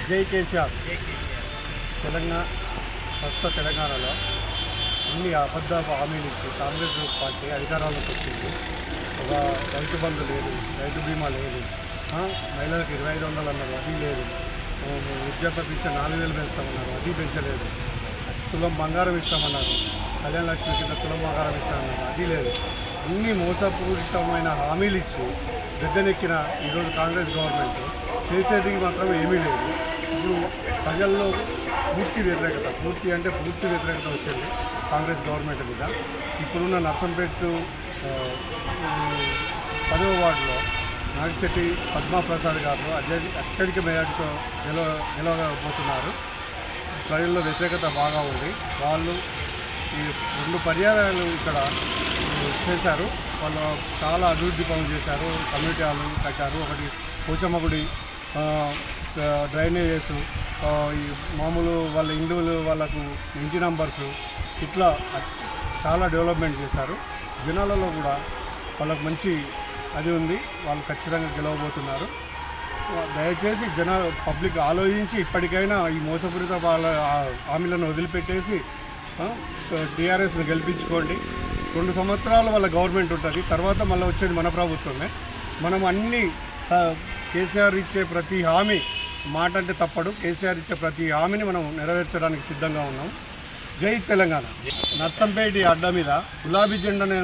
జై కేసీఆర్. తెలంగాణ ప్రస్తుత తెలంగాణలో అన్ని అబద్ధ హామీలు ఇచ్చి కాంగ్రెస్ పార్టీ అధికారంలోకి వచ్చింది. ఒక రైతు బంధు లేదు, రైతు బీమా లేదు, మహిళలకు 2500 అన్నారు, అది లేదు. వృద్ధాప్య పింఛన్ 4000 పెంచుతామన్నారు, అది పెంచలేదు. తులం బంగారం ఇస్తామన్నారు, కళ్యాణ లక్ష్మి కింద తులం బంగారం ఇస్తామన్నారు, అది లేదు. అన్ని మోసపూరితమైన హామీలు ఇచ్చి గద్దెనెక్కిన ఈరోజు కాంగ్రెస్ గవర్నమెంట్ చేసేది మాత్రం ఏమీ లేదు. ఇప్పుడు ప్రజల్లో పూర్తి వ్యతిరేకత వచ్చింది కాంగ్రెస్ గవర్నమెంట్ మీద. ఇప్పుడున్న నర్సంపేట 10వ వార్డులో నాగిశెట్టి పద్మాప్రసాద్ గారు అత్యధిక మెజార్టీతో గెలవబోతున్నారు. ప్రజల్లో వ్యతిరేకత బాగా ఉంది. వాళ్ళు ఈ 2 పర్యాయాలు ఇక్కడ చేశారు. వాళ్ళు చాలా అభివృద్ధి పనులు చేశారు. కమ్యూనిటీ హాల్ కట్టారు. ఒకటి పోచమ్మ గుడి, డ్రైనేజెస్, ఈ మామూలు వాళ్ళ ఇండ్లు, వాళ్ళకు ఇంటి నంబర్సు, ఇట్లా చాలా డెవలప్మెంట్ చేశారు. జనాలలో కూడా వాళ్ళకు మంచి అది ఉంది. వాళ్ళు ఖచ్చితంగా గెలవబోతున్నారు. దయచేసి పబ్లిక్ ఆలోచించి ఇప్పటికైనా ఈ మోసపూరిత హామీలను వదిలిపెట్టేసి టీఆర్ఎస్ని గెలిపించుకోండి. 2 సంవత్సరాలు వాళ్ళ గవర్నమెంట్ ఉంటుంది, తర్వాత మళ్ళీ వచ్చేది మన ప్రభుత్వమే. మనం అన్ని కేసీఆర్ ఇచ్చే ప్రతి హామీ, మాట అంటే తప్పడు, కేసీఆర్ ఇచ్చే ప్రతి హామీని మనం నెరవేర్చడానికి సిద్ధంగా ఉన్నాం. జై తెలంగాణ. నర్సంపేట అడ్డ మీద గులాబీ జెండాను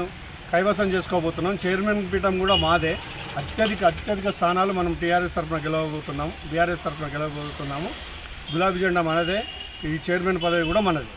కైవసం చేసుకోబోతున్నాం. చైర్మన్ పీఠం కూడా మాదే. అత్యధిక స్థానాలు మనం టీఆర్ఎస్ తరఫున గెలవబోతున్నాము. బీఆర్ఎస్ తరఫున గెలవబోతున్నాము. గులాబీ జెండా మనదే. ఈ చైర్మన్ పదవి కూడా మనదే.